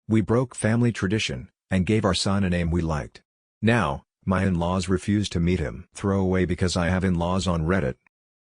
We broke family tradition, and gave our son a name we liked. Now, my in-laws refuse to meet him. Throwaway because I have in-laws on Reddit.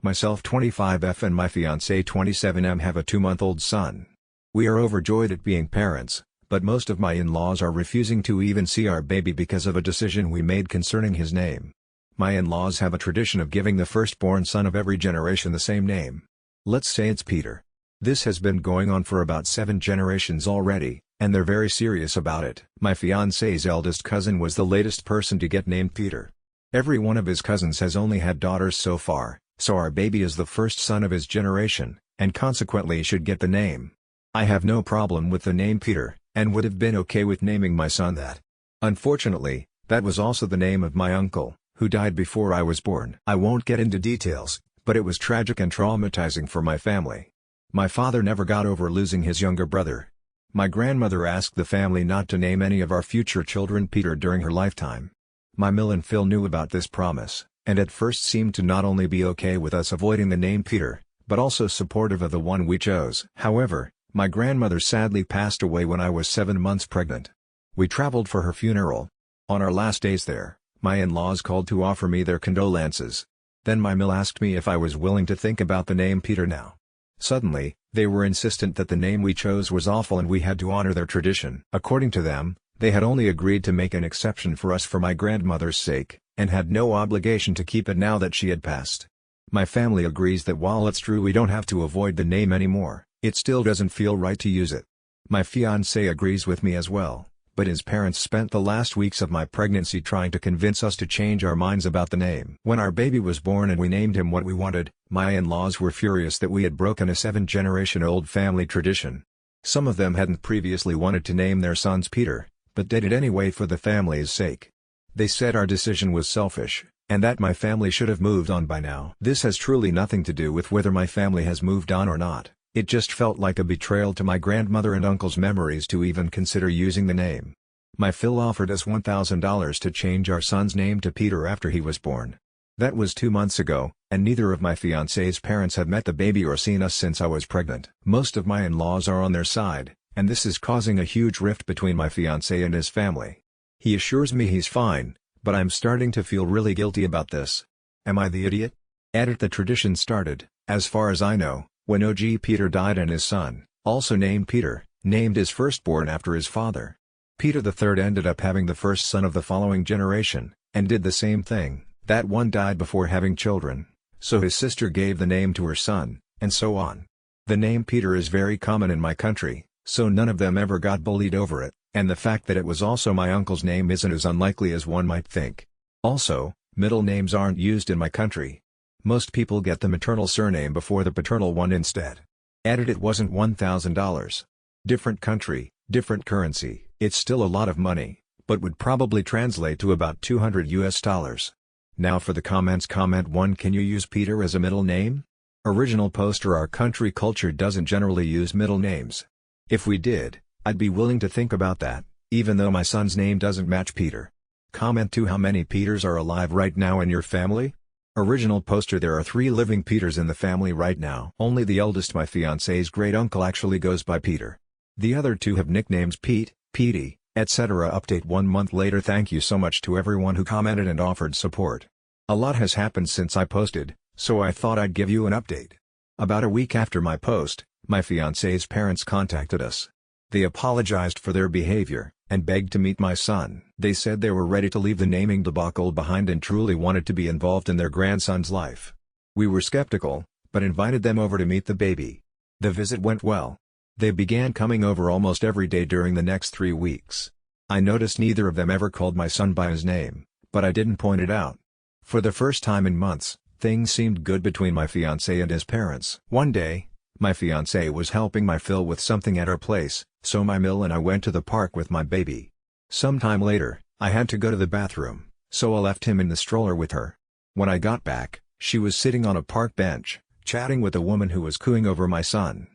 Myself 25F and my fiancée 27M have a 2-month-old son. We are overjoyed at being parents, but most of my in-laws are refusing to even see our baby because of a decision we made concerning his name. My in-laws have a tradition of giving the firstborn son of every generation the same name. Let's say it's Peter. This has been going on for about 7 generations already, and they're very serious about it. My fiancé's eldest cousin was the latest person to get named Peter. Every one of his cousins has only had daughters so far, so our baby is the first son of his generation, and consequently should get the name. I have no problem with the name Peter, and would have been okay with naming my son that. Unfortunately, that was also the name of my uncle, who died before I was born. I won't get into details, but it was tragic and traumatizing for my family. My father never got over losing his younger brother. My grandmother asked the family not to name any of our future children Peter during her lifetime. My Mill and Phil knew about this promise, and at first seemed to not only be okay with us avoiding the name Peter, but also supportive of the one we chose. However, my grandmother sadly passed away when I was 7 months pregnant. We traveled for her funeral. On our last days there, my in-laws called to offer me their condolences. Then my Mill asked me if I was willing to think about the name Peter now. Suddenly, they were insistent that the name we chose was awful and we had to honor their tradition. According to them, they had only agreed to make an exception for us for my grandmother's sake, and had no obligation to keep it now that she had passed. My family agrees that while it's true we don't have to avoid the name anymore, it still doesn't feel right to use it. My fiancé agrees with me as well, but his parents spent the last weeks of my pregnancy trying to convince us to change our minds about the name. When our baby was born and we named him what we wanted, my in-laws were furious that we had broken a 7-generation-old family tradition. Some of them hadn't previously wanted to name their sons Peter, but did it anyway for the family's sake. They said our decision was selfish, and that my family should have moved on by now. This has truly nothing to do with whether my family has moved on or not. It just felt like a betrayal to my grandmother and uncle's memories to even consider using the name. My Phil offered us $1,000 to change our son's name to Peter after he was born. That was 2 months ago, and neither of my fiancé's parents have met the baby or seen us since I was pregnant. Most of my in-laws are on their side, and this is causing a huge rift between my fiancé and his family. He assures me he's fine, but I'm starting to feel really guilty about this. Am I the idiot? The tradition started, as far as I know, when OG Peter died and his son, also named Peter, named his firstborn after his father. Peter III ended up having the first son of the following generation, and did the same thing. That one died before having children, so his sister gave the name to her son, and so on. The name Peter is very common in my country, so none of them ever got bullied over it, and the fact that it was also my uncle's name isn't as unlikely as one might think. Also, middle names aren't used in my country. Most people get the maternal surname before the paternal one instead. It wasn't $1,000. Different country, different currency, it's still a lot of money, but would probably translate to about $200. Now for the comments. Comment 1. Can you use Peter as a middle name? Original poster. Our country culture doesn't generally use middle names. If we did, I'd be willing to think about that, even though my son's name doesn't match Peter. Comment 2. How many Peters are alive right now in your family? Original poster. There are 3 living Peters in the family right now. Only the eldest, my fiancé's great uncle, actually goes by Peter. The other 2 have nicknames Pete, Petey, etc. Update 1 month later. Thank you so much to everyone who commented and offered support. A lot has happened since I posted, so I thought I'd give you an update. About a week after my post, my fiancé's parents contacted us. They apologized for their behavior, and begged to meet my son. They said they were ready to leave the naming debacle behind and truly wanted to be involved in their grandson's life. We were skeptical, but invited them over to meet the baby. The visit went well. They began coming over almost every day during the next 3 weeks. I noticed neither of them ever called my son by his name, but I didn't point it out. For the first time in months, things seemed good between my fiancé and his parents. One day, my fiancé was helping my Phil with something at our place, so my Mill and I went to the park with my baby. Sometime later, I had to go to the bathroom, so I left him in the stroller with her. When I got back, she was sitting on a park bench, chatting with a woman who was cooing over my son.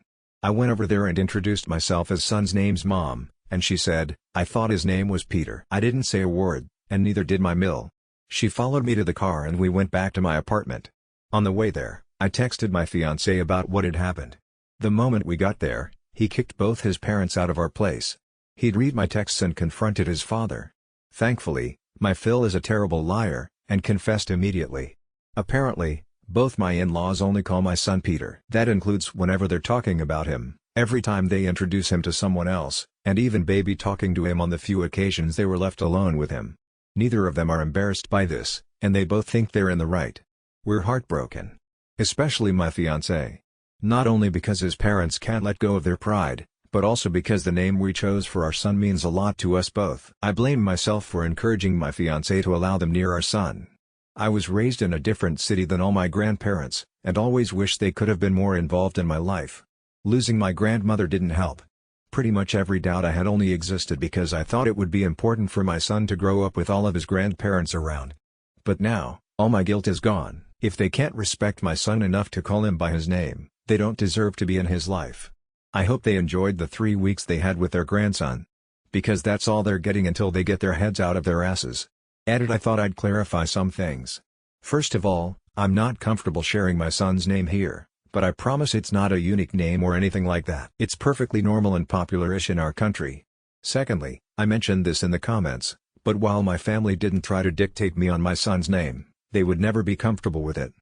I went over there and introduced myself as son's name's mom, and she said, "I thought his name was Peter." I didn't say a word, and neither did my Mill. She followed me to the car and we went back to my apartment. On the way there, I texted my fiancé about what had happened. The moment we got there, he kicked both his parents out of our place. He'd read my texts and confronted his father. Thankfully, my Phil is a terrible liar, and confessed immediately. Apparently, both my in-laws only call my son Peter. That includes whenever they're talking about him, every time they introduce him to someone else, and even baby talking to him on the few occasions they were left alone with him. Neither of them are embarrassed by this, and they both think they're in the right. We're heartbroken. Especially my fiancé. Not only because his parents can't let go of their pride, but also because the name we chose for our son means a lot to us both. I blame myself for encouraging my fiancé to allow them near our son. I was raised in a different city than all my grandparents, and always wished they could have been more involved in my life. Losing my grandmother didn't help. Pretty much every doubt I had only existed because I thought it would be important for my son to grow up with all of his grandparents around. But now, all my guilt is gone. If they can't respect my son enough to call him by his name, they don't deserve to be in his life. I hope they enjoyed the 3 weeks they had with their grandson. Because that's all they're getting until they get their heads out of their asses. Edit. I thought I'd clarify some things. First of all, I'm not comfortable sharing my son's name here, but I promise it's not a unique name or anything like that. It's perfectly normal and popular-ish in our country. Secondly, I mentioned this in the comments, but while my family didn't try to dictate me on my son's name, they would never be comfortable with it.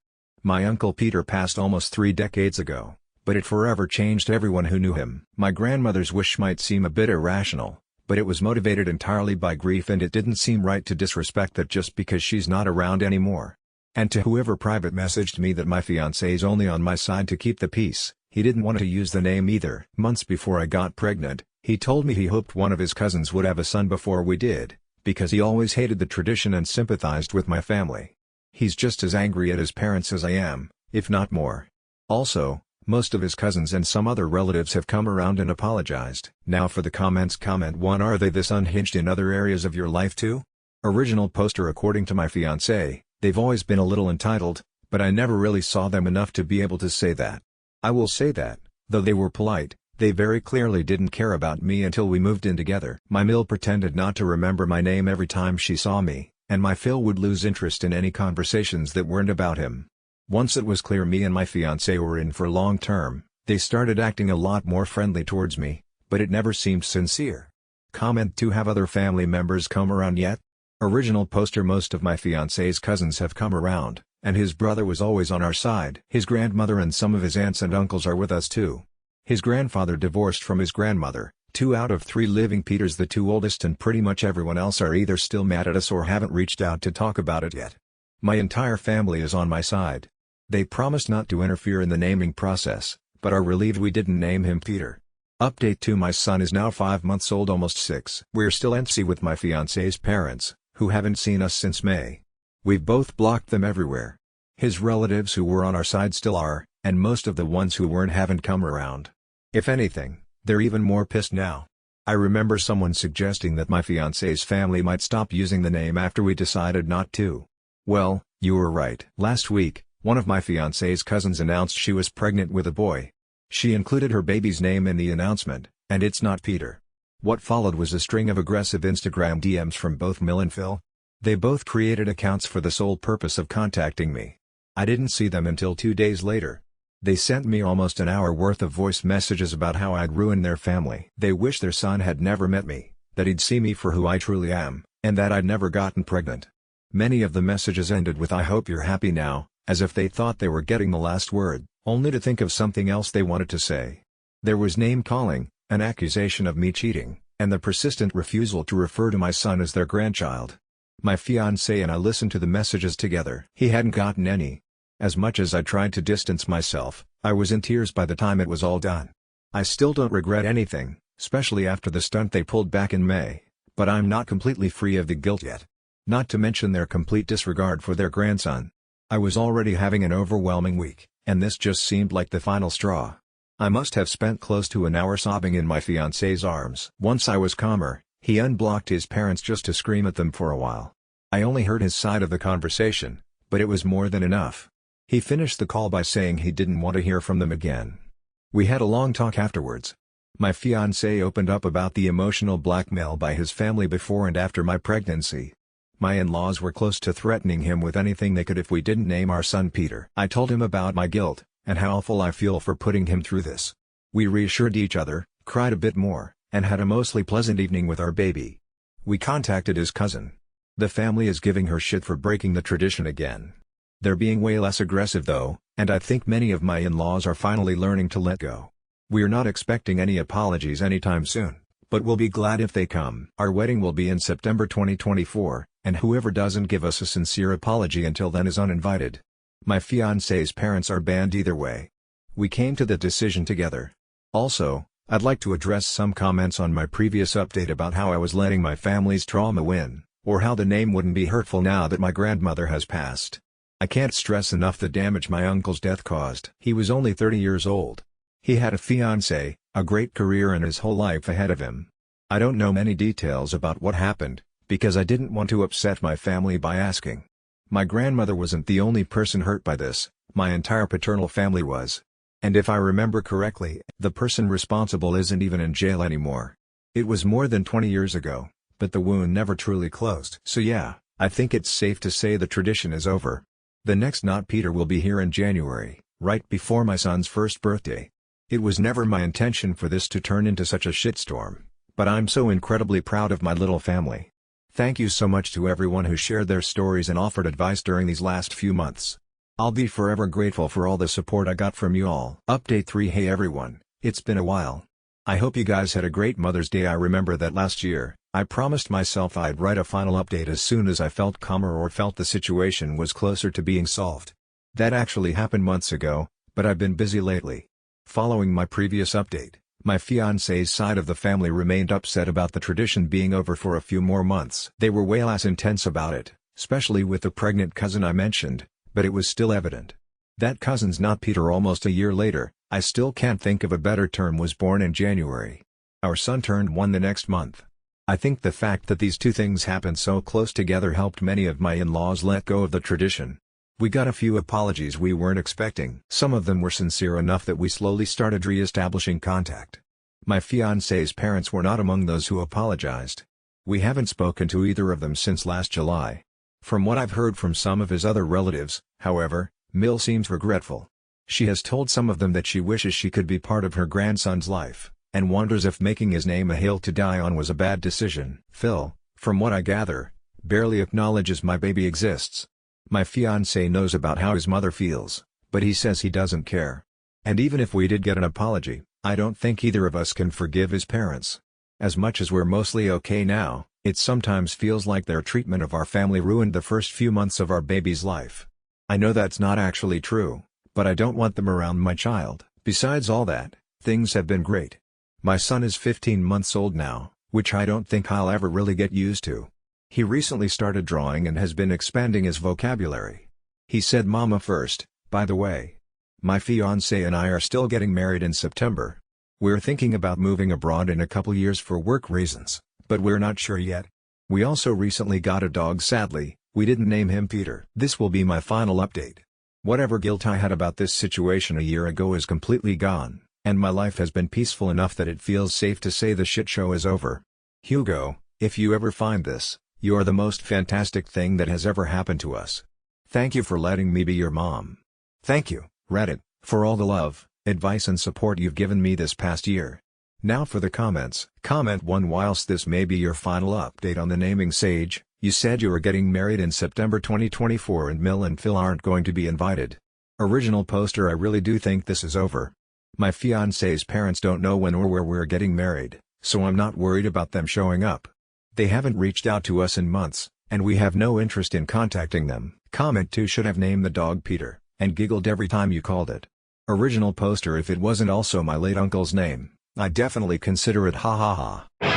My uncle Peter passed almost 3 decades ago, but it forever changed everyone who knew him. My grandmother's wish might seem a bit irrational, but it was motivated entirely by grief, and it didn't seem right to disrespect that just because she's not around anymore. And to whoever private messaged me that my fiancé's only on my side to keep the peace, he didn't want to use the name either. Months before I got pregnant, he told me he hoped one of his cousins would have a son before we did, because he always hated the tradition and sympathized with my family. He's just as angry at his parents as I am, if not more. Also, most of his cousins and some other relatives have come around and apologized. Now for the comments. Comment 1: Are they this unhinged in other areas of your life too? Original poster. According to my fiancé, they've always been a little entitled, but I never really saw them enough to be able to say that. I will say that, though they were polite, they very clearly didn't care about me until we moved in together. My Mill pretended not to remember my name every time she saw me, and my Phil would lose interest in any conversations that weren't about him. Once it was clear me and my fiancé were in for long term, they started acting a lot more friendly towards me, but it never seemed sincere. Comment 2: Have other family members come around yet? Original poster. Most of my fiancé's cousins have come around, and his brother was always on our side. His grandmother and some of his aunts and uncles are with us too. His grandfather divorced from his grandmother. 2 out of 3 living Peter's the 2 oldest, and pretty much everyone else are either still mad at us or haven't reached out to talk about it yet. My entire family is on my side. They promised not to interfere in the naming process, but are relieved we didn't name him Peter. Update 2: My son is now 5 months old, almost 6. We're still antsy with my fiancé's parents, who haven't seen us since May. We've both blocked them everywhere. His relatives who were on our side still are, and most of the ones who weren't haven't come around. If anything, they're even more pissed now. I remember someone suggesting that my fiancé's family might stop using the name after we decided not to. Well, you were right. Last week, one of my fiancé's cousins announced she was pregnant with a boy. She included her baby's name in the announcement, and it's not Peter. What followed was a string of aggressive Instagram DMs from both Mill and Phil. They both created accounts for the sole purpose of contacting me. I didn't see them until 2 days later. They sent me almost an hour worth of voice messages about how I'd ruined their family. They wish their son had never met me, that he'd see me for who I truly am, and that I'd never gotten pregnant. Many of the messages ended with "I hope you're happy now," as if they thought they were getting the last word, only to think of something else they wanted to say. There was name-calling, an accusation of me cheating, and the persistent refusal to refer to my son as their grandchild. My fiancé and I listened to the messages together. He hadn't gotten any. As much as I tried to distance myself, I was in tears by the time it was all done. I still don't regret anything, especially after the stunt they pulled back in May, but I'm not completely free of the guilt yet. Not to mention their complete disregard for their grandson. I was already having an overwhelming week, and this just seemed like the final straw. I must have spent close to an hour sobbing in my fiancé's arms. Once I was calmer, he unblocked his parents just to scream at them for a while. I only heard his side of the conversation, but it was more than enough. He finished the call by saying he didn't want to hear from them again. We had a long talk afterwards. My fiancé opened up about the emotional blackmail by his family before and after my pregnancy. My in-laws were close to threatening him with anything they could if we didn't name our son Peter. I told him about my guilt, and how awful I feel for putting him through this. We reassured each other, cried a bit more, and had a mostly pleasant evening with our baby. We contacted his cousin. The family is giving her shit for breaking the tradition again. They're being way less aggressive though, and I think many of my in-laws are finally learning to let go. We're not expecting any apologies anytime soon, but we'll be glad if they come. Our wedding will be in September 2024, and whoever doesn't give us a sincere apology until then is uninvited. My fiance's parents are banned either way. We came to the decision together. Also, I'd like to address some comments on my previous update about how I was letting my family's trauma win, or how the name wouldn't be hurtful now that my grandmother has passed. I can't stress enough the damage my uncle's death caused. He was only 30 years old. He had a fiancée, a great career and his whole life ahead of him. I don't know many details about what happened, because I didn't want to upset my family by asking. My grandmother wasn't the only person hurt by this, my entire paternal family was. And if I remember correctly, the person responsible isn't even in jail anymore. It was more than 20 years ago, but the wound never truly closed. So yeah, I think it's safe to say the tradition is over. The next Not Peter will be here in January, right before my son's first birthday. It was never my intention for this to turn into such a shitstorm, but I'm so incredibly proud of my little family. Thank you so much to everyone who shared their stories and offered advice during these last few months. I'll be forever grateful for all the support I got from you all. Update 3. Hey everyone, it's been a while. I hope you guys had a great Mother's Day. I remember that last year, I promised myself I'd write a final update as soon as I felt calmer or felt the situation was closer to being solved. That actually happened months ago, but I've been busy lately. Following my previous update, my fiancé's side of the family remained upset about the tradition being over for a few more months. They were way less intense about it, especially with the pregnant cousin I mentioned, but it was still evident. That cousin's not Peter. Almost a year later, I still can't think of a better term, was born in January. Our son turned 1 the next month. I think the fact that these two things happened so close together helped many of my in-laws let go of the tradition. We got a few apologies we weren't expecting. Some of them were sincere enough that we slowly started re-establishing contact. My fiancé's parents were not among those who apologized. We haven't spoken to either of them since last July. From what I've heard from some of his other relatives, however, Mill seems regretful. She has told some of them that she wishes she could be part of her grandson's life, and wonders if making his name a hill to die on was a bad decision. Phil, from what I gather, barely acknowledges my baby exists. My fiancé knows about how his mother feels, but he says he doesn't care. And even if we did get an apology, I don't think either of us can forgive his parents. As much as we're mostly okay now, it sometimes feels like their treatment of our family ruined the first few months of our baby's life. I know that's not actually true, but I don't want them around my child. Besides all that, things have been great. My son is 15 months old now, which I don't think I'll ever really get used to. He recently started drawing and has been expanding his vocabulary. He said mama first, by the way. My fiancé and I are still getting married in September. We're thinking about moving abroad in a couple years for work reasons, but we're not sure yet. We also recently got a dog. Sadly, we didn't name him Peter. This will be my final update. Whatever guilt I had about this situation a year ago is completely gone, and my life has been peaceful enough that it feels safe to say the shit show is over. Hugo, if you ever find this, you are the most fantastic thing that has ever happened to us. Thank you for letting me be your mom. Thank you, Reddit, for all the love, advice and support you've given me this past year. Now for the comments. Comment 1. Whilst this may be your final update on the naming sage, you said you were getting married in September 2024 and Mill and Phil aren't going to be invited. Original poster. I really do think this is over. My fiancé's parents don't know when or where we're getting married, so I'm not worried about them showing up. They haven't reached out to us in months, and we have no interest in contacting them. Comment 2. Should have named the dog Peter, and giggled every time you called it. Original poster. If it wasn't also my late uncle's name, I'd definitely consider it. Ha ha ha.